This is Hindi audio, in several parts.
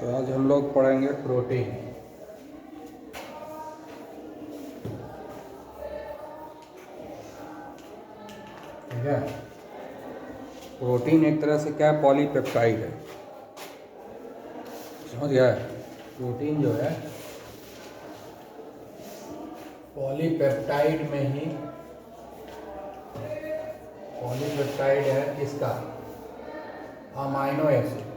तो आज हम लोग पढ़ेंगे प्रोटीन। ठीक है। प्रोटीन एक तरह से क्या है, पॉलीपेप्टाइड है। समझ गया? प्रोटीन जो है पॉलीपेप्टाइड में ही, पॉलीपेप्टाइड है किसका? Amino acid,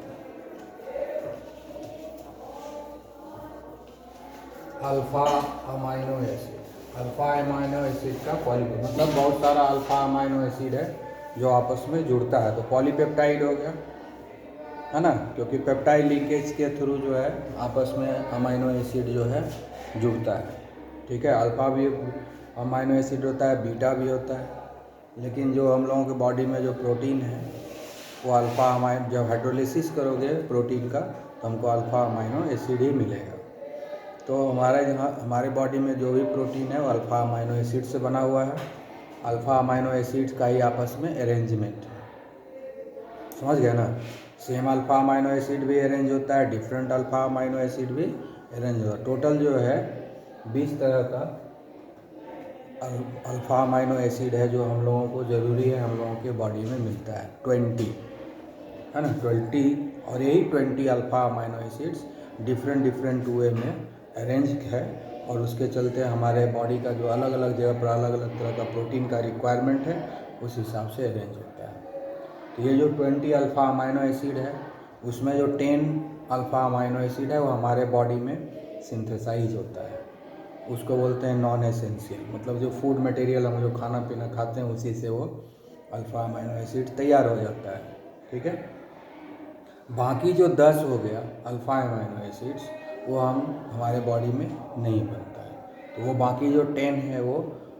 alpha amino acid. Alpha amino acid का मतलब बहुत सारा अल्फा अमाइनो एसिड है जो आपस में जुड़ता है, तो पॉलीपेप्टाइड हो गया, है ना। क्योंकि पेप्टाइड लिंकेज के थ्रू जो है आपस में अमाइनो एसिड जो है जुड़ता है। ठीक है। अल्फा भी अमाइनो एसिड होता है, बीटा भी होता है, लेकिन जो हम लोगों के बॉडी में जो प्रोटीन है वो अल्फा अमाइनो, जब हाइड्रोलिसिस करोगे प्रोटीन का तो हमको अल्फा अमाइनो एसिड ही मिलेगा। तो हमारे बॉडी में जो भी प्रोटीन है वो अल्फा अमाइनो एसिड से बना हुआ है। अल्फा अमाइनो एसिड का ही आपस में अरेंजमेंट है। समझ गए ना? सेम अल्फा अमाइनो एसिड भी अरेंज होता है, डिफरेंट अल्फा अमाइनो एसिड भी अरेंज होता है। टोटल जो है 20 तरह का अल्फा अमाइनो एसिड है जो हम लोगों को ज़रूरी है, हम लोगों के बॉडी में मिलता है 20, है ना, 20। और यही 20 alpha amino acids different way में अरेंज है, और उसके चलते हमारे बॉडी का जो अलग अलग जगह पर अलग अलग तरह का प्रोटीन का रिक्वायरमेंट है उस हिसाब से अरेंज होता है। तो ये जो 20 अल्फा अमाइनो एसिड है उसमें जो 10 अल्फा अमाइनो एसिड है वो हमारे बॉडी में सिंथेसाइज होता है। उसको बोलते हैं नॉन एसेंशियल, मतलब जो फूड मटेरियल हम जो खाना पीना खाते हैं उसी से वो अल्फा अमाइनो एसिड तैयार हो जाता है। ठीक है। बाकी जो 10 हो गया अल्फा अमाइनो एसिड्स वो हमारे बॉडी में नहीं बनता है। तो वो बाकी जो 10 है वो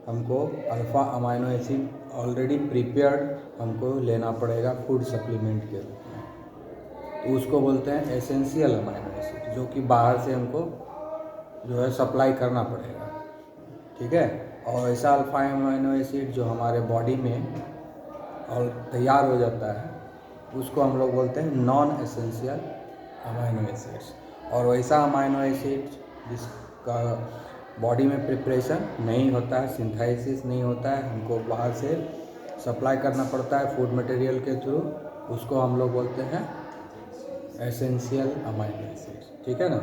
हमको alpha amino acid already prepared हमको लेना पड़ेगा फूड सप्लीमेंट के रूप में। तो उसको बोलते हैं एसेंशियल अमाइनो एसिड, जो कि बाहर से हमको जो है सप्लाई करना पड़ेगा। ठीक है। और ऐसा अल्फा अमाइनो एसिड जो हमारे बॉडी में और तैयार हो जाता है उसको हम लोग बोलते हैं नॉन एसेंशियल अमाइनो एसिड्स। और वैसा अमाइनो एसिड जिसका बॉडी में प्रिपरेशन नहीं होता है, सिंथेसिस नहीं होता है, हमको बाहर से सप्लाई करना पड़ता है फूड मटेरियल के थ्रू, उसको हम लोग बोलते हैं एसेंशियल अमाइनो एसिड्स। ठीक है ना।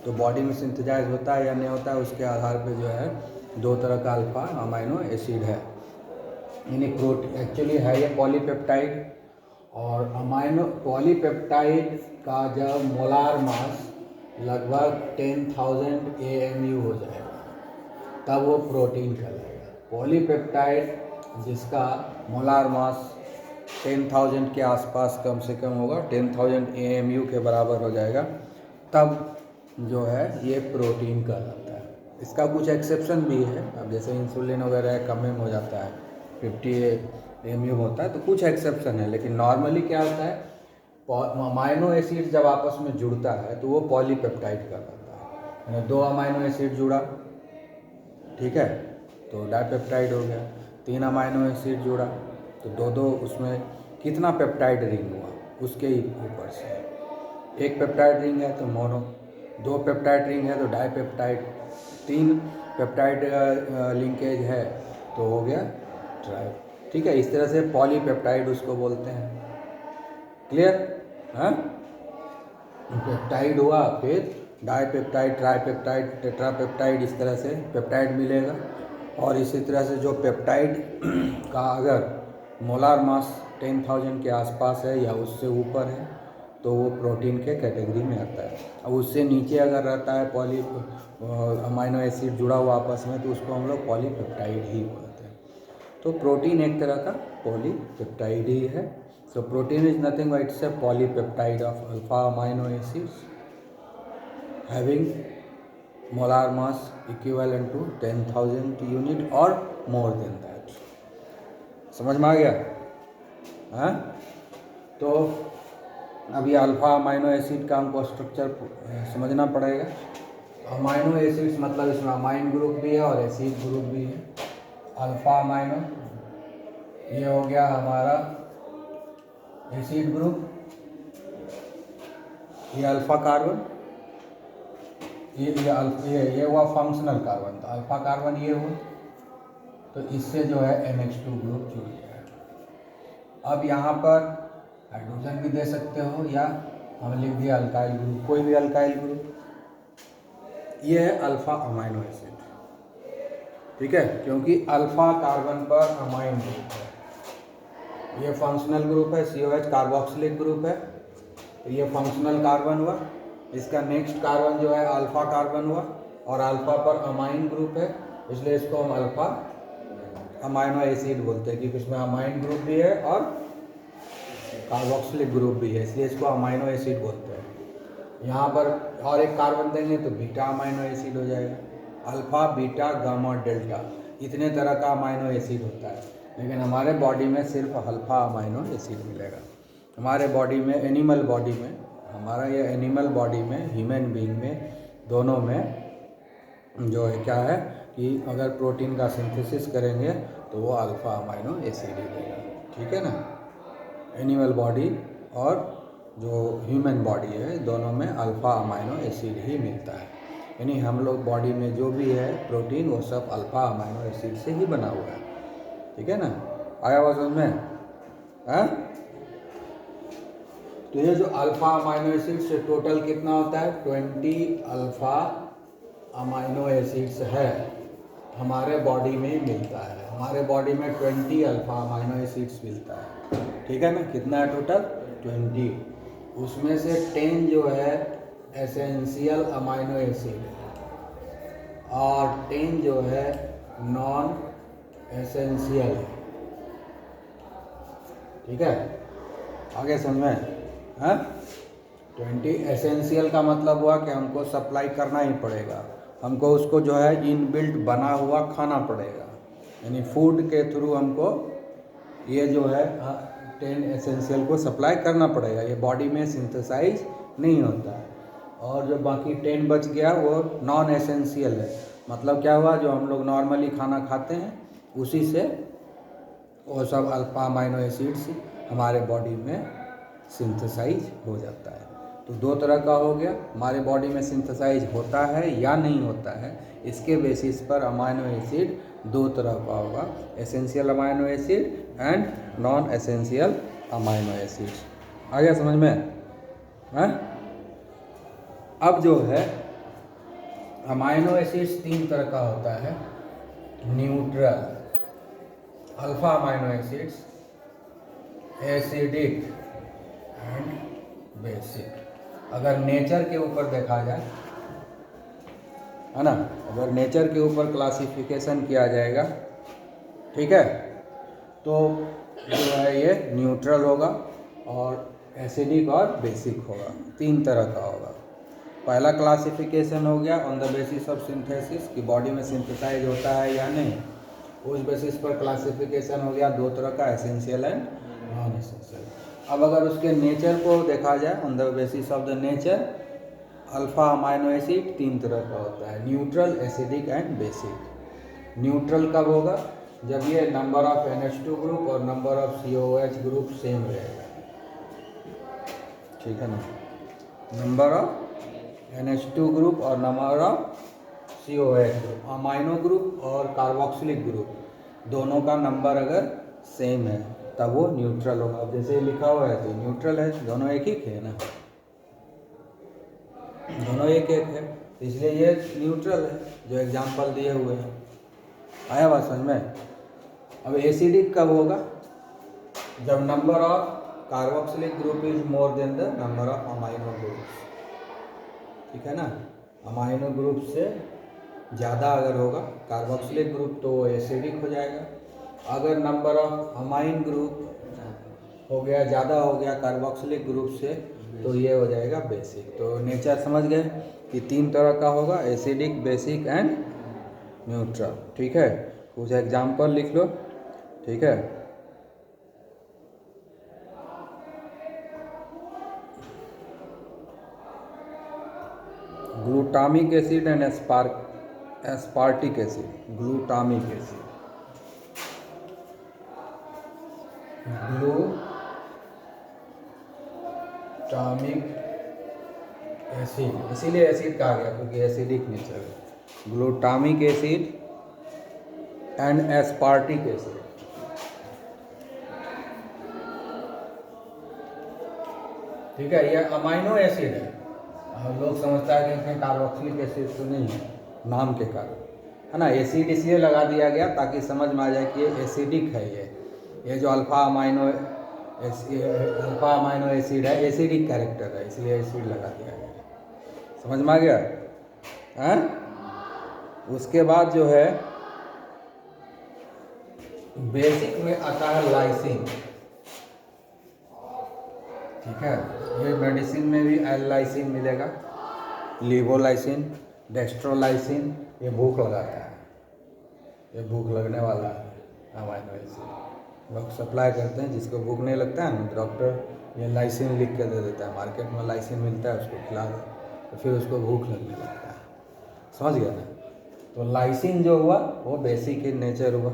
तो बॉडी में सिंथेसाइज होता है या नहीं होता है उसके आधार पे जो है 2 तरह का अल्फा अमाइनो एसिड है। यानी प्रोटीन एक्चुअली है ये पॉलीपेप्टाइड, और अमाइनो पॉलीपेप्टाइड का जब मोलार मास लगभग 10,000 AMU हो जाएगा तब वो प्रोटीन कहलाएगा। पॉलीपेप्टाइड जिसका मोलार मास 10,000 के आसपास कम से कम होगा, 10,000 AMU के बराबर हो जाएगा, तब जो है ये प्रोटीन कहलाता है। इसका कुछ एक्सेप्शन भी है, अब जैसे इंसुलिन वगैरह कम में हो जाता है 50 AMU होता है, तो कुछ एक्सेप्शन है, लेकिन नॉर्मली क्या होता है अमाइनो एसिड जब आपस में जुड़ता है तो वो पॉलीपेप्टाइड कहलाता है। यानी 2 अमाइनो एसिड जुड़ा, ठीक है, तो डाइपेप्टाइड हो गया। 3 अमाइनो एसिड जुड़ा तो 2 उसमें कितना पेप्टाइड रिंग हुआ उसके ही ऊपर से। 1 पेप्टाइड रिंग है तो मोनो, 2 पेप्टाइड रिंग है तो डाइपेप्टाइड, 3 पेप्टाइड लिंकेज है तो हो गया ट्राई। ठीक है। इस तरह से पॉलीपेप्टाइड उसको बोलते हैं। क्लियर? हाँ, पेप्टाइड हुआ, फिर डाइपेप्टाइड, ट्राइपेप्टाइड, टेट्रापेप्टाइड, इस तरह से पेप्टाइड मिलेगा। और इसी तरह से जो पेप्टाइड का अगर मोलार मास 10,000 के आसपास है या उससे ऊपर है तो वो प्रोटीन के कैटेगरी में आता है। अब उससे नीचे अगर रहता है पॉली अमाइनो एसिड जुड़ा हुआ आपस में तो उसको हम लोग पॉलीपेप्टाइड ही बोलते हैं। तो प्रोटीन एक तरह का पॉलीपेप्टाइड ही है। So protein is nothing but it's a polypeptide of alpha amino acids having molar mass equivalent to 10,000 unit or more than that. समझ में आ गया? हाँ, तो अभी अल्फा अमाइनो एसिड का हमको स्ट्रक्चर समझना पड़ेगा। अमाइनो एसिड्स मतलब इसमें अमाइन ग्रुप भी है और एसिड ग्रुप भी है। अल्फा अमाइनो ये हो गया हमारा एसिड ग्रुप, ये अल्फा कार्बन, ये हुआ फंक्शनल कार्बन। तो अल्फा कार्बन ये हुआ, तो इससे जो है NH2 ग्रुप जुड़ गया। अब यहाँ पर हाइड्रोजन भी दे सकते हो या हम लिख दिया अल्काइल ग्रुप, कोई भी अल्काइल ग्रुप। ये है अल्फा अमाइनो एसिड, ठीक है, क्योंकि अल्फा कार्बन पर अमाइन ग्रुप है। ये फंक्शनल ग्रुप है, COH कार्बोक्सिलिक ग्रुप है, तो ये फंक्शनल कार्बन हुआ। इसका नेक्स्ट कार्बन जो है अल्फा कार्बन हुआ, और अल्फा पर अमाइन ग्रुप है, इसलिए इसको हम अल्फा अमाइनो एसिड बोलते हैं, क्योंकि इसमें अमाइन ग्रुप भी है और कार्बोक्सिलिक ग्रुप भी है, इसलिए इसको अमाइनो एसिड बोलते हैं। यहाँ पर और एक कार्बन देंगे तो बीटा अमाइनो एसिड हो जाएगा। अल्फा, बीटा, गामा, डेल्टा, इतने तरह का अमाइनो एसिड होता है, लेकिन हमारे बॉडी में सिर्फ अल्फा अमाइनो एसिड मिलेगा। हमारे बॉडी में, एनिमल बॉडी में, हमारा ये एनिमल बॉडी में, ह्यूमन बीइंग में, दोनों में जो है क्या है कि अगर प्रोटीन का सिंथेसिस करेंगे तो वो अल्फा अमाइनो एसिड ही देगा, ठीक है ना। एनिमल बॉडी और जो ह्यूमन बॉडी है, दोनों में अल्फा अमाइनो एसिड ही मिलता है। यानी हम लोग बॉडी में जो भी है प्रोटीन, वो सब अल्फा अमाइनो एसिड से ही बना हुआ है, ठीक है ना। आया हुआ समझ में? हाँ, तो ये जो अल्फा अमाइनो एसिड से टोटल कितना होता है? 20 अल्फा अमाइनो एसिड्स है हमारे बॉडी में मिलता है। हमारे बॉडी में 20 अल्फा अमाइनो एसिड्स मिलता है, ठीक है ना। कितना है टोटल? 20। उसमें से 10 जो है एसेंशियल अमाइनो एसिड है और 10 जो है नॉन एसेंशियल है, ठीक है। आगे समझ में? हाँ, 20 एसेंशियल का मतलब हुआ कि हमको सप्लाई करना ही पड़ेगा, हमको उसको जो है इनबिल्ट बना हुआ खाना पड़ेगा, यानी फूड के थ्रू हमको ये जो है 10 एसेंशियल को सप्लाई करना पड़ेगा। ये बॉडी में सिंथेसाइज नहीं होता है। और जो बाकी 10 बच गया वो नॉन एसेंशियल है। मतलब क्या हुआ, जो हम लोग नॉर्मली खाना खाते हैं उसी से वो सब अल्फा अमाइनो एसिड्स हमारे बॉडी में सिंथेसाइज हो जाता है। तो दो तरह का हो गया, हमारे बॉडी में सिंथेसाइज होता है या नहीं होता है, इसके बेसिस पर अमाइनो एसिड दो तरह का होगा, essential amino acid and non essential amino acid. आ गया समझ में? हैं? अब जो है अमाइनो एसिड्स 3 तरह का होता है, neutral, alpha amino acids, acidic and basic. अगर नेचर के ऊपर देखा जाए, है ना, अगर नेचर के ऊपर क्लासिफिकेशन किया जाएगा, ठीक है, तो जो है ये न्यूट्रल होगा और एसिडिक और बेसिक होगा। 3 तरह का होगा। पहला क्लासिफिकेशन हो गया on the basis of synthesis, कि बॉडी में सिंथेसाइज होता है या नहीं, उस बेसिस पर क्लासिफिकेशन हो गया 2 तरह का, एसेंशियल एंड नॉन एसेंशियल। अब अगर उसके नेचर को देखा जाए on the basis of the nature, alpha amino acid 3 तरह का होता है, neutral, acidic and basic. Neutral कब होगा? जब ये नंबर ऑफ NH2 ग्रुप और number of COH group same रहेगा, ठीक है ना। नंबर ऑफ NH2 ग्रुप और number of COH group, amino group और कार्बोक्सिलिक ग्रुप, दोनों का नंबर अगर सेम है तब वो न्यूट्रल होगा। अब जैसे लिखा हुआ है तो न्यूट्रल है, दोनों एक ही है ना, दोनों एक है, इसलिए ये न्यूट्रल है, जो एग्जाम्पल दिए हुए हैं। आया बात समझ में? अब एसिडिक कब होगा? जब number of carboxylic group is more than the number of amino groups, ठीक है ना। अमाइनो ग्रुप से ज़्यादा अगर होगा कार्बोक्सिलिक ग्रुप तो वो एसिडिक हो जाएगा। अगर नंबर ऑफ अमाइन ग्रुप हो गया, ज़्यादा हो गया कार्बोक्सिलिक ग्रुप से, तो ये हो जाएगा बेसिक। तो नेचर समझ गए कि 3 तरह का होगा, एसिडिक, बेसिक एंड न्यूट्रल, ठीक है। कुछ एग्जाम्पल लिख लो, ठीक है। Glutamic acid and aspartic acid. Glutamic acid, glutamic acid, इसीलिए एसिड कहा गया क्योंकि एसिडिक नेचर है। Glutamic acid and aspartic acid. ठीक है, ये अमाइनो एसिड है और लोग समझता है कि इसमें कार्बोक्सिलिक एसिड तो नहीं है नाम के कारण, है ना। एसिड इसलिए लगा दिया गया ताकि समझ में आ जाए कि ये एसिडिक है। ये जो अल्फा अमाइनो एसिड है, एसिडिक कैरेक्टर है, इसलिए एसिड लगा दिया गया। समझ में आ गया है। उसके बाद जो है बेसिक में आता है लाइसिन। ठीक है, ये मेडिसिन में भी एल लाइसिन मिलेगा, लिवोलाइसिन, डेक्स्ट्रोलाइसिन। ये भूख लगाता है, ये भूख लगने वाला है अमाइनो एसिड। लोग सप्लाई करते हैं, जिसको भूख नहीं लगता है ना, डॉक्टर ये लाइसिन लिख के दे देता है। मार्केट में लाइसिन मिलता है, उसको खिला दो तो फिर उसको भूख लगने लगता है। समझ गया ना। तो लाइसिन जो हुआ वो बेसिक इन नेचर हुआ।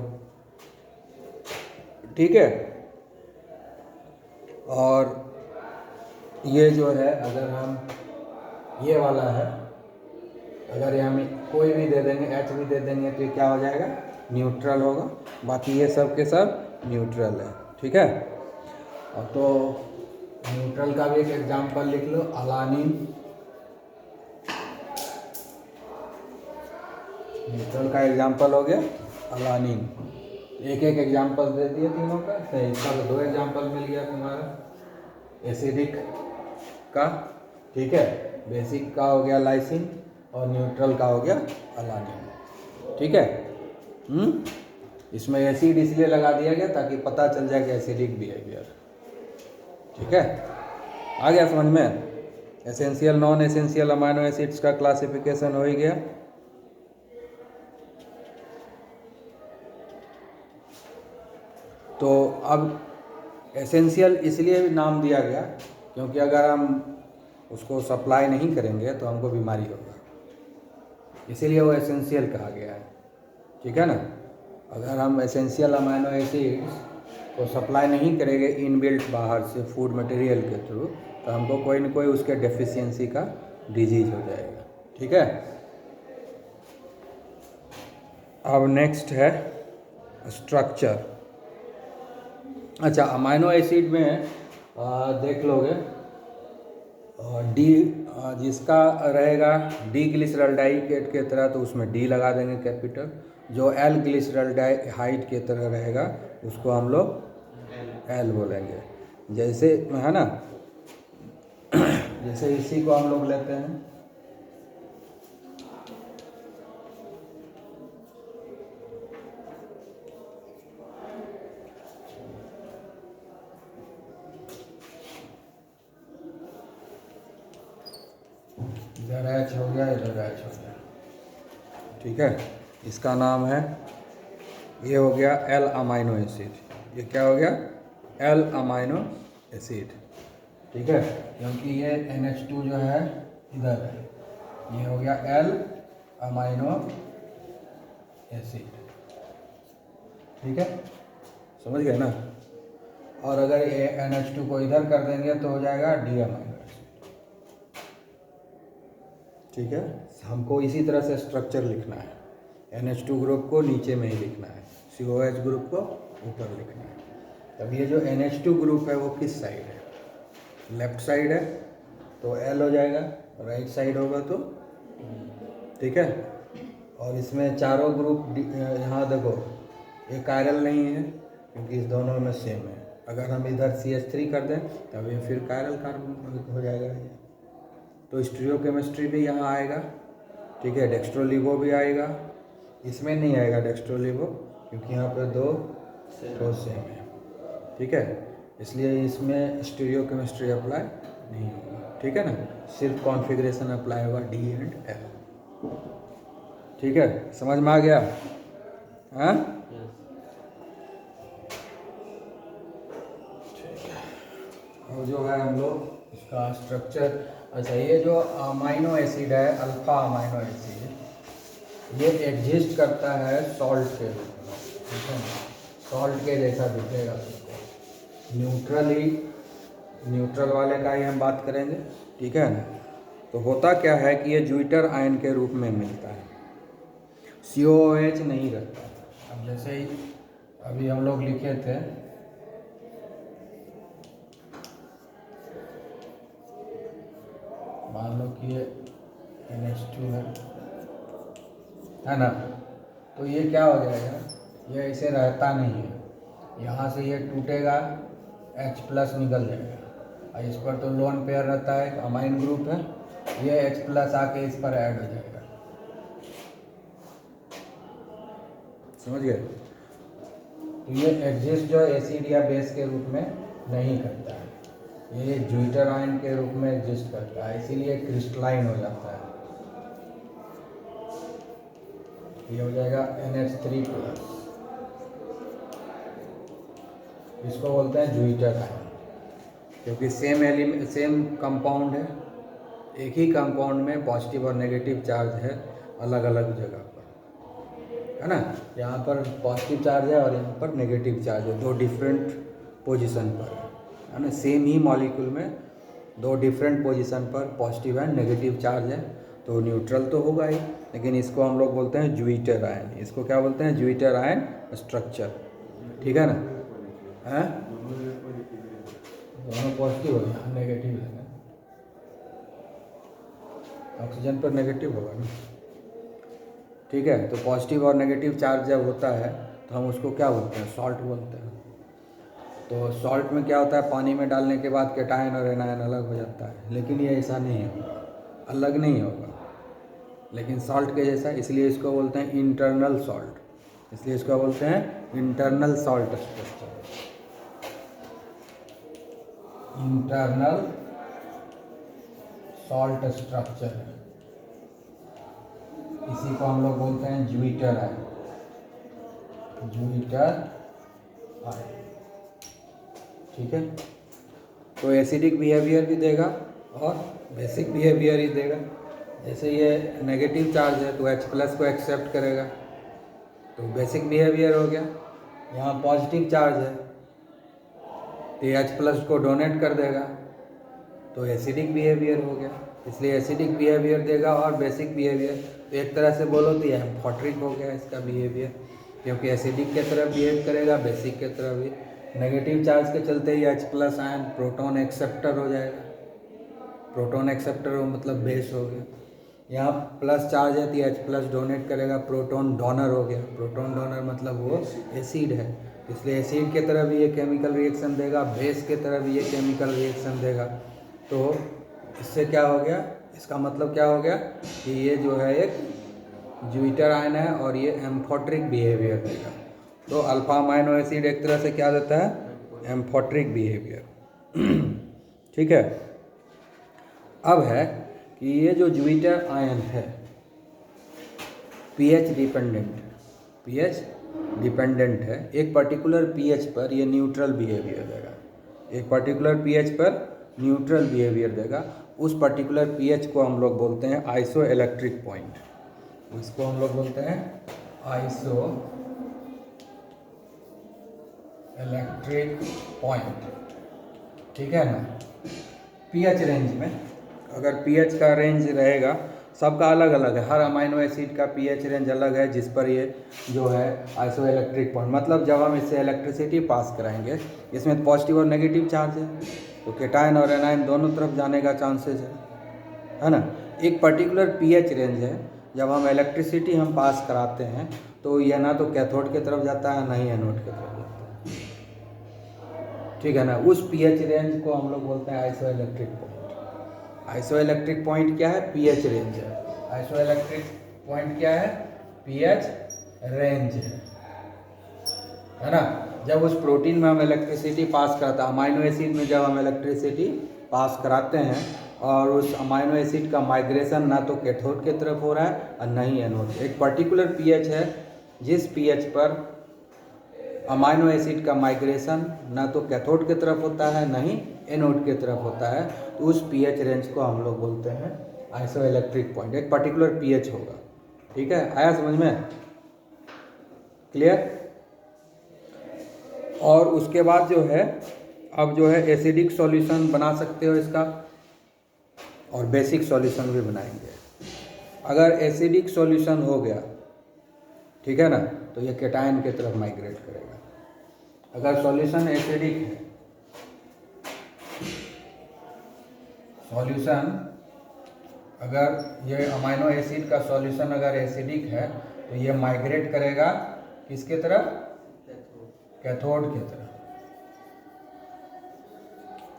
ठीक है, और ये जो है अगर हम ये वाला है, अगर हम कोई भी दे देंगे, एच भी दे देंगे तो ये क्या हो जाएगा, न्यूट्रल होगा। बाकी ये सब के सब न्यूट्रल है। ठीक है, और तो न्यूट्रल का भी एक एग्जांपल लिख लो, अलानिन। न्यूट्रल का एग्जांपल हो गया अलानिन। एक एक एग्जांपल दे दिए तीनों का, तो इसका तो 2 एग्जांपल मिल गया तुम्हारा एसिडिक का। ठीक है, बेसिक का हो गया लाइसिन और न्यूट्रल का हो गया अलानिन। ठीक है, इसमें एसिड इसलिए लगा दिया गया ताकि पता चल जाए कि एसिडिक बिहेवियर। ठीक है, आ गया समझ में। Essential non essential amino acids का क्लासिफिकेशन हो ही गया। तो अब एसेंशियल इसलिए भी नाम दिया गया क्योंकि अगर हम उसको सप्लाई नहीं करेंगे तो हमको बीमारी होगा, इसीलिए वो एसेंशियल कहा गया है। ठीक है ना। अगर हम एसेंशियल अमाइनो एसिड्स को सप्लाई नहीं करेंगे इनबिल्ट बाहर से फूड मटेरियल के थ्रू, तो हमको कोई न कोई उसके डेफिशिएंसी का डिजीज हो जाएगा। ठीक है, अब नेक्स्ट है स्ट्रक्चर। अच्छा, अमाइनो एसिड में देख लोगे डी जिसका रहेगा डी ग्लिसरल्डाइड के तरह तो उसमें डी लगा देंगे कैपिटल। जो एल ग्लिसरल्डाइड के तरह रहेगा उसको हम लोग एल बोलेंगे। जैसे है ना, जैसे इसी को हम लोग लेते हैं इधर एच हो गया, इधर एच हो गया। ठीक है, इसका नाम है, ये हो गया एल अमाइनो एसिड। ये क्या हो गया, एल अमाइनो एसिड। ठीक है, क्योंकि ये NH2 जो है इधर है, ये हो गया एल अमाइनो एसिड। ठीक है, समझ गए ना। और अगर ये NH2 को इधर कर देंगे तो हो जाएगा डी अमाइनो एसिड। ठीक है, हमको इसी तरह से स्ट्रक्चर लिखना है। NH2 ग्रुप को नीचे में ही लिखना है, COH ग्रुप को ऊपर लिखना है। तब ये जो NH2 ग्रुप है वो किस साइड है, लेफ्ट साइड है तो L हो जाएगा, राइट साइड होगा तो। ठीक है, और इसमें चारों ग्रुप यहाँ देखो ये कायरल नहीं है क्योंकि इस दोनों में सेम है। अगर हम इधर CH3 कर दें तब ये फिर कायरल कार्बन हो जाएगा ये। तो स्टीरियोकेमिस्ट्री भी यहाँ आएगा। ठीक है, डेक्स्ट्रोलिवो भी आएगा। इसमें नहीं आएगा डेक्स्ट्रोलिवो क्योंकि यहाँ पे 2 तो सेम है। ठीक है, इसलिए इसमें स्टीरियोकेमिस्ट्री अप्लाई नहीं होगा। ठीक है ना, सिर्फ कॉन्फ़िगरेशन अप्लाई होगा D एंड L। ठीक है, समझ में आ गया। हाँ, ठीक है, और जो है हम लोग इसका स्ट्रक्चर। अच्छा, ये जो अमाइनो एसिड है अल्फा अमाइनो एसिड, ये एग्जिस्ट करता है सॉल्ट के रूप में। ठीक है, सॉल्ट के जैसा दिखेगा उसको। न्यूट्रल वाले का ही हम बात करेंगे। ठीक है ना, तो होता क्या है कि ये ज्विटर आयन के रूप में मिलता है, COOH नहीं रहता। अब जैसे ही अभी हम लोग लिखे थे, मान लो कि ये NH2 है ना, तो ये क्या हो जाएगा, ये ऐसे रहता नहीं है, यहाँ से ये टूटेगा, H+ निकल जाएगा, और इस पर तो लोन पेयर रहता है, अमाइन ग्रुप है, ये H+ आके इस पर ऐड हो जाएगा। समझ गए? तो ये एग्जिस्ट जो एसिड या बेस के रूप में नहीं करता है, ये ज्विटर आयन के रूप में एग्जिस्ट करता है, इसीलिए क्रिस्टलाइन हो जाता है। ये हो जाएगा NH3+, इसको बोलते हैं ज्विटर आयन, क्योंकि सेम कंपाउंड है, एक ही कंपाउंड में पॉजिटिव और नेगेटिव चार्ज है अलग अलग जगह पर, है ना। यहाँ पर पॉजिटिव चार्ज है और यहाँ पर नेगेटिव चार्ज है, दो डिफरेंट पोजीशन पर है ना। सेम ही मॉलिक्यूल में दो डिफरेंट पोजीशन पर पॉजिटिव एंड नेगेटिव चार्ज है, तो न्यूट्रल तो होगा ही, लेकिन इसको हम लोग बोलते हैं ज्विटर आयन। इसको क्या बोलते हैं? ज्विटर आयन स्ट्रक्चर, ठीक है ना। हैं दोनों पॉजिटिव हो, यहाँ नेगेटिव है ना, ऑक्सीजन पर नेगेटिव होगा ना, ठीक है। तो पॉजिटिव और नेगेटिव चार्ज जब होता है तो हम उसको क्या बोलते हैं? सॉल्ट बोलते हैं। तो सॉल्ट में क्या होता है, पानी में डालने के बाद कैटायन और एनायन अलग हो जाता है, लेकिन ये ऐसा नहीं होगा, अलग नहीं होगा, लेकिन सॉल्ट के जैसा, इसलिए इसको बोलते हैं इंटरनल सॉल्ट, इसलिए इसको बोलते हैं internal salt structure, internal salt structure, इसी को हम लोग बोलते हैं ज्विटर आयन, ज्विटर आयन, ठीक है। तो एसिडिक बिहेवियर भी देगा और बेसिक बिहेवियर ही देगा। जैसे ये नेगेटिव चार्ज है तो H+ को एक्सेप्ट करेगा, तो बेसिक बिहेवियर हो गया। यहाँ पॉजिटिव चार्ज है तो H+ को डोनेट कर देगा, तो एसिडिक बिहेवियर हो गया, इसलिए एसिडिक बिहेवियर देगा। और बेसिक बिहेवियर तो एक तरह से बोलो तो ये एम्फोट्रिक हो गया इसका बिहेवियर, क्योंकि एसिडिक के तरफ बिहेव करेगा, बेसिक के तरफ भी। नेगेटिव चार्ज के चलते ही H+ आयन प्रोटॉन एक्सेप्टर हो जाएगा, प्रोटॉन एक्सेप्टर मतलब बेस हो गया। यहाँ प्लस चार्ज है तो H+ डोनेट करेगा, प्रोटॉन डोनर हो गया, प्रोटॉन डोनर मतलब वो एसिड है, इसलिए एसिड के तरफ भी ये केमिकल रिएक्शन देगा, बेस के तरफ भी ये केमिकल रिएक्शन देगा। तो इससे क्या हो गया, इसका मतलब क्या हो गया कि ये जो है एक ज्विटर आयन है और ये एम्फोट्रिक बिहेवियर देगा। तो अल्फा अमाइनो एसिड एक तरह से क्या देता है? एम्फोट्रिक बिहेवियर, ठीक है। अब है कि ये जो ज्विटर आयन है pH डिपेंडेंट है, एक पर्टिकुलर pH पर ये न्यूट्रल बिहेवियर देगा, एक पर्टिकुलर pH पर न्यूट्रल बिहेवियर देगा। उस पर्टिकुलर pH को हम लोग बोलते हैं आइसो इलेक्ट्रिक पॉइंट, उसको हम लोग बोलते हैं आइसो इलेक्ट्रिक पॉइंट, ठीक है ना। pH रेंज में, अगर pH का रेंज रहेगा, सबका अलग अलग है, हर अमाइनो एसिड का pH रेंज अलग है, जिस पर ये जो है आइसो इलेक्ट्रिक पॉइंट, मतलब जब हम इससे इलेक्ट्रिसिटी पास कराएंगे, इसमें पॉजिटिव और नेगेटिव चार्ज है, तो कैटायन और एनायन दोनों तरफ जाने का चांसेस है ना। एक पर्टिकुलर pH रेंज है, जब हम इलेक्ट्रिसिटी हम पास कराते हैं तो यह ना तो कैथोड की तरफ जाता है, ना ही एनोड की तरफ जाता है, ठीक है ना। उस pH रेंज को हम लोग बोलते हैं iso electric point. Iso electric point क्या है? pH रेंज है। आइसो इलेक्ट्रिक पॉइंट क्या है? pH रेंज है ना। जब उस प्रोटीन में हम इलेक्ट्रिसिटी पास कराते हैं, अमाइनो एसिड में जब हम इलेक्ट्रिसिटी पास कराते हैं और उस अमाइनो एसिड का माइग्रेशन ना तो कैथोड की तरफ हो रहा है और ना ही एनोड, एक पर्टिकुलर pH है जिस pH पर अमाइनो एसिड का माइग्रेशन ना तो कैथोड की तरफ होता है ना ही एनोड की तरफ होता है, तो उस pH रेंज को हम लोग बोलते हैं आइसो इलेक्ट्रिक पॉइंट। एक पर्टिकुलर pH होगा, ठीक है। आया समझ में? क्लियर? और उसके बाद जो है, अब जो है एसिडिक सॉल्यूशन बना सकते हो इसका, और बेसिक सॉल्यूशन भी बनाएंगे। अगर एसिडिक सॉल्यूशन हो गया, ठीक है ना, तो ये कैटायन की तरफ माइग्रेट करेगा। अगर सॉल्यूशन एसिडिक है, सॉल्यूशन अगर ये अमाइनो एसिड का सॉल्यूशन अगर एसिडिक है तो ये माइग्रेट करेगा किसके तरफ? कैथोड की तरफ,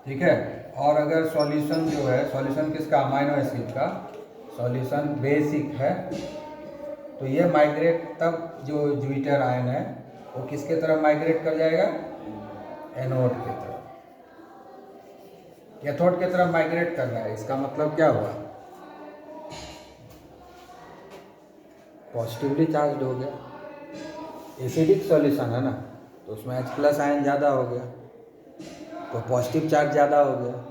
ठीक है। और अगर सॉल्यूशन जो है, सॉल्यूशन किसका? अमाइनो एसिड का सॉल्यूशन बेसिक है, तो ये माइग्रेट तब जो ज्विटर आयन है वो किसके तरफ माइग्रेट कर जाएगा? एनोड की तरफ, कैथोड की तरफ माइग्रेट कर रहा है। इसका मतलब क्या हुआ? पॉजिटिवली चार्ज हो गया। एसिडिक सॉल्यूशन है ना, तो उसमें H+ आयन ज़्यादा हो गया, तो पॉजिटिव चार्ज ज़्यादा हो गया,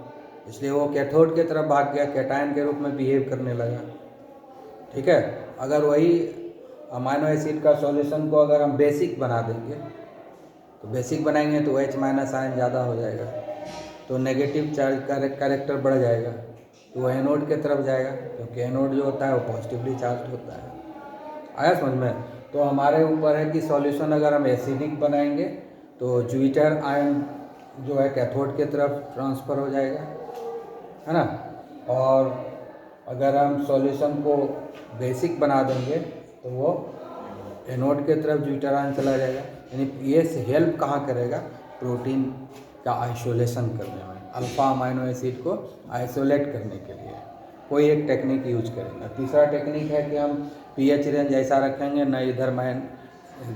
इसलिए वो कैथोड की तरफ भाग गया, कैटायन के रूप में बिहेव करने लगा, ठीक है। अगर वही अमाइनो एसिड का सॉल्यूशन को अगर हम बेसिक बना देंगे, तो बेसिक बनाएंगे तो H- आयन ज़्यादा हो जाएगा, तो नेगेटिव चार्ज कैरेक्टर बढ़ जाएगा, तो वो एनोड की तरफ जाएगा, क्योंकि एनोड जो होता है वो पॉजिटिवली चार्ज होता है। आया समझ में? तो हमारे ऊपर है कि सॉल्यूशन अगर हम एसिडिक बनाएंगे तो ज्विटर आयन जो है कैथोड की तरफ ट्रांसफ़र हो जाएगा, है ना। और अगर हम सॉल्यूशन को बेसिक बना देंगे तो वो एनोड की तरफ ज्विटर आयन चला जाएगा। यानी ये हेल्प कहाँ करेगा? प्रोटीन का आइसोलेशन करने में, अल्फा अमाइनो एसिड को आइसोलेट करने के लिए कोई एक टेक्निक यूज करेंगे। तीसरा टेक्निक है कि हम पीएच रेंज ऐसा रखेंगे, ना इधर माइन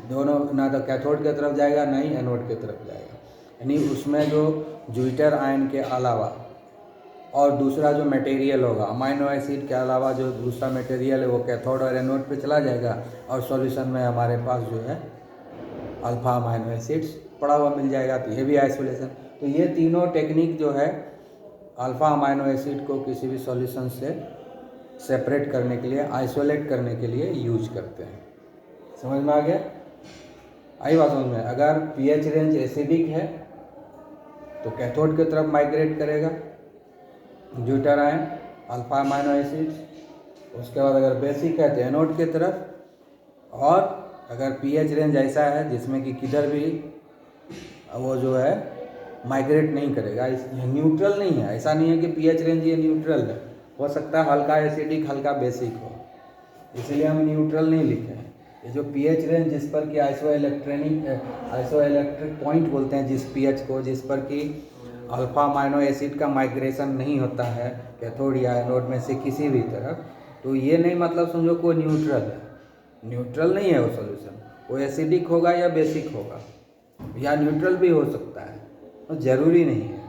दोनों, ना तो कैथोड की तरफ जाएगा ना ही एनोड की तरफ जाएगा। यानी उसमें जो ज्विटर आयन के अलावा और दूसरा जो मटेरियल होगा, अमाइनो एसिड के अलावा जो दूसरा मटेरियल है वो कैथोड और एनोड पे चला जाएगा, और सॉल्यूशन में हमारे पास जो है अल्फा अमाइनो एसिड्स पड़ा हुआ मिल जाएगा, तो ये भी आइसोलेशन। तो ये तीनों टेक्निक जो है अल्फा अमाइनो एसिड को किसी भी सॉल्यूशन से सेपरेट करने के लिए, आइसोलेट करने के लिए यूज करते हैं। समझ में आ गया? आई बात समझ में? अगर पीएच रेंज एसिडिक है तो कैथोड की तरफ माइग्रेट करेगा zwitter ion, alpha amino acids. उसके बाद अगर बेसिक है तो एनोड की तरफ, और अगर पीएच रेंज ऐसा है जिसमें कि किधर भी वो जो है माइग्रेट नहीं करेगा, ये न्यूट्रल नहीं है, ऐसा नहीं है कि पीएच रेंज ये न्यूट्रल है, हो सकता है हल्का एसिडिक हल्का बेसिक हो, इसलिए हम न्यूट्रल नहीं लिखे हैं। ये जो पीएच रेंज जिस पर कि आइसो इलेक्ट्रिक पॉइंट बोलते हैं जिस पीएच को, जिस पर कि अल्फा अमाइनो एसिड का माइग्रेशन नहीं होता है कैथोड या एनोड में से किसी भी तरफ, तो ये नहीं मतलब समझो कोई न्यूट्रल है, न्यूट्रल नहीं है वो सॉल्यूशन, वो एसिडिक होगा या बेसिक होगा, या न्यूट्रल भी हो सकता है, तो ज़रूरी नहीं है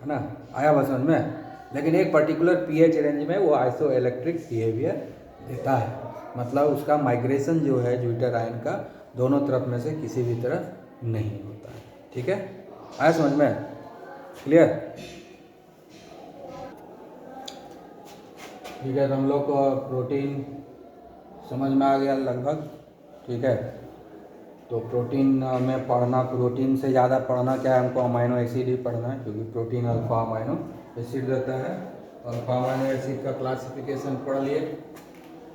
ना। आया बस समझ में? लेकिन एक पर्टिकुलर पीएच रेंज में वो आइसो इलेक्ट्रिक बिहेवियर देता है, मतलब उसका माइग्रेशन जो है ज्विटर आयन का दोनों तरफ में से किसी भी तरफ नहीं होता है, ठीक है। आया समझ में? क्लियर? ठीक है, तो हम लोग को प्रोटीन समझ में आ गया लगभग, ठीक है। तो प्रोटीन में पढ़ना, प्रोटीन से ज़्यादा पढ़ना क्या है, हमको अमाइनो एसिड ही पढ़ना है, क्योंकि प्रोटीन अल्फा अमाइनो एसिड रहता है। अल्फा अमाइनो एसिड का क्लासिफिकेशन पढ़ लिए,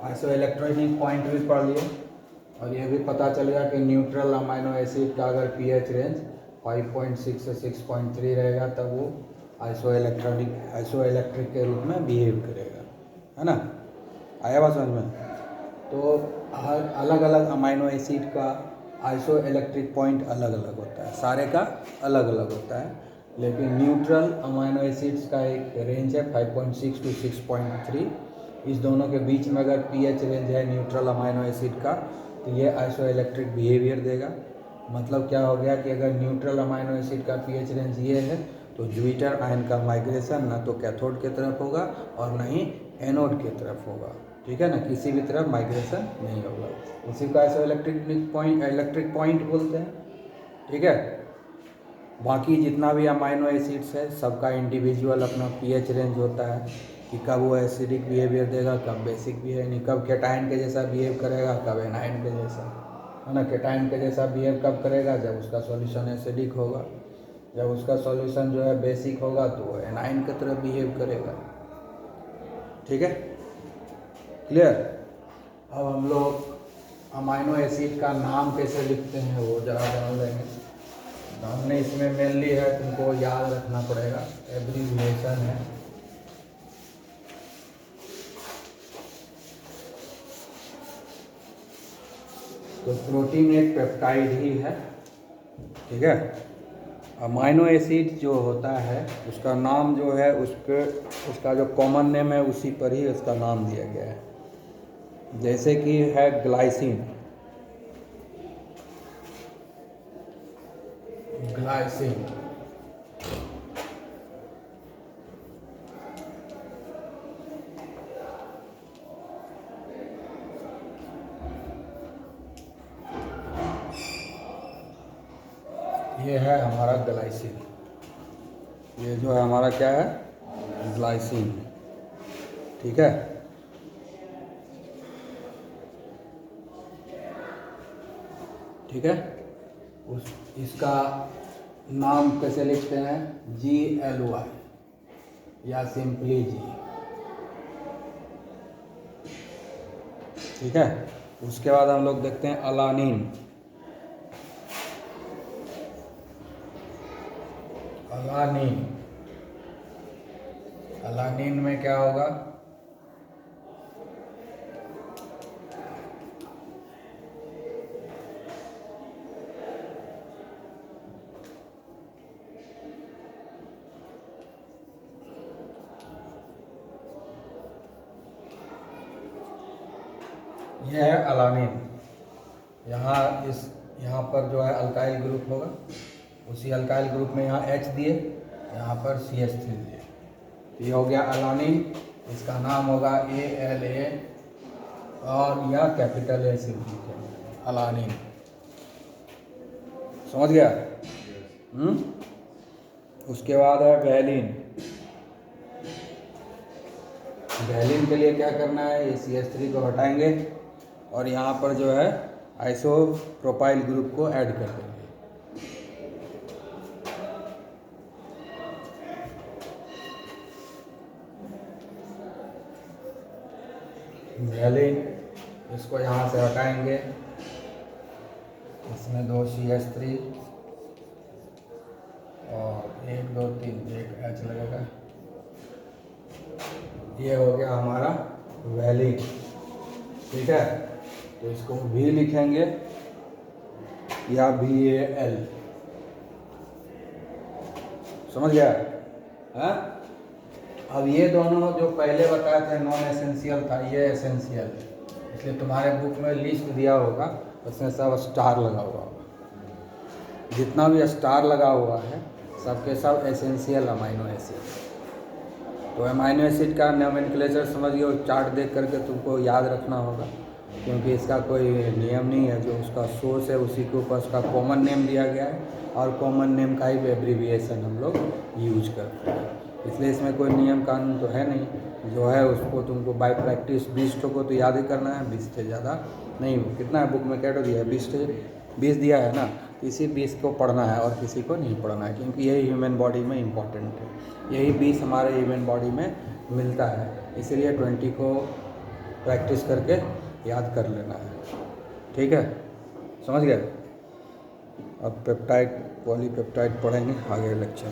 आइसो इलेक्ट्रॉनिक पॉइंट भी पढ़ लिए, और ये भी पता चल गया कि न्यूट्रल अमाइनो एसिड का अगर पीएच रेंज 5.6 से 6.3 रहेगा तब वो आइसो इलेक्ट्रिक के रूप में बिहेव करेगा, है ना। आया बात समझ में? तो अलग अलग अमाइनो एसिड का आइसो इलेक्ट्रिक पॉइंट अलग अलग होता है, सारे का अलग अलग होता है, लेकिन न्यूट्रल अमाइनो एसिड्स का एक रेंज है 5.6 to 6.3। इस दोनों के बीच में अगर पीएच रेंज है न्यूट्रल अमाइनो एसिड का, तो ये आइसो इलेक्ट्रिक बिहेवियर देगा। मतलब क्या हो गया कि अगर न्यूट्रल अमाइनो एसिड का पीएच रेंज ये है तो ज्विटर आयन का माइग्रेशन ना तो कैथोड की तरफ होगा और ना ही एनोड की तरफ होगा, ठीक है ना, किसी भी तरफ माइग्रेशन नहीं होगा। उसी का ऐसे इलेक्ट्रिक पॉइंट बोलते हैं, ठीक है। बाकी जितना भी अमाइनो एसिड्स है सबका इंडिविजुअल अपना पीएच रेंज होता है कि कब वो एसिडिक बिहेवियर देगा, कब बेसिक भी है, नहीं कब कैटायन के जैसा बिहेव करेगा, कब एनायन के जैसा, है ना। कैटायन के जैसा बिहेव कब करेगा? जब उसका सॉल्यूशन एसिडिक होगा। जब उसका सॉल्यूशन जो है बेसिक होगा तो वो एनायन की तरह बिहेव करेगा, ठीक है, क्लियर। अब हम लोग अमाइनो एसिड का नाम कैसे लिखते हैं वो ज़रा जान लेंगे। तो हमने इसमें मेनली है, तुमको याद रखना पड़ेगा, एब्रीविएशन है। तो प्रोटीन एक पेप्टाइड ही है, ठीक है। अमाइनो एसिड जो होता है उसका नाम जो है उसका जो कॉमन नेम है उसी पर ही उसका नाम दिया गया है। जैसे कि है ग्लाइसिन, ग्लाइसिन ये है हमारा ग्लाइसिन, ये जो है हमारा क्या है, ग्लाइसिन, ठीक है। ठीक है, इसका नाम कैसे लिखते हैं, GLY या सिंपली जी, ठीक है। उसके बाद हम लोग देखते हैं अलानिन, अलानिन, अलानिन में क्या होगा, यह है अलानिन। यहाँ पर जो है अल्काइल ग्रुप होगा, उसी अल्काइल ग्रुप में यहाँ H दिए, यहाँ पर CH3 दिए, ये हो गया अलानिन। इसका नाम होगा ALA और या कैपिटल A से लिखेंगे अलानिन, समझ गया। उसके बाद है वैलिन। वैलिन के लिए क्या करना है, ये CH3 को हटाएंगे और यहाँ पर जो है आइसोप्रोपाइल ग्रुप को ऐड कर देंगे। वैलिन, इसको यहाँ से हटाएंगे, इसमें 2 CH3 और 1 2 3 एक H लगेगा, ये हो गया हमारा वैलिन, ठीक है। तो इसको भी लिखेंगे या VAL, समझ गया है। अब ये दोनों जो पहले बताए थे नॉन एसेंशियल था, ये एसेंशियल, इसलिए तुम्हारे बुक में लिस्ट दिया होगा, उसमें सब स्टार लगा हुआ होगा। जितना भी स्टार लगा हुआ है सबके सब एसेंशियल अमाइनो एसिड। तो अमाइनो एसिड का नोमेनक्लेचर समझिए, चार्ट देख करके तुमको याद रखना होगा, क्योंकि इसका कोई नियम नहीं है। जो उसका सोर्स है उसी के ऊपर उसका कॉमन नेम दिया गया है और कॉमन नेम का ही एब्रीविएशन हम लोग यूज करते हैं, इसलिए इसमें कोई नियम कानून तो है नहीं। जो है उसको तुमको बाय प्रैक्टिस 20 को तो याद ही करना है, 20 से ज़्यादा नहीं। कितना है बुक में, क्या दिया है, 20 दिया है ना, इसी 20 को पढ़ना है और किसी को नहीं पढ़ना है, क्योंकि यही ह्यूमन बॉडी में इम्पॉर्टेंट है। यही 20 हमारे ह्यूमन बॉडी में मिलता है, इसलिए 20 को प्रैक्टिस करके याद कर लेना है, ठीक है, समझ गए। अब पेप्टाइड पॉलीपेप्टाइड पढ़ेंगे आगे लेक्चर।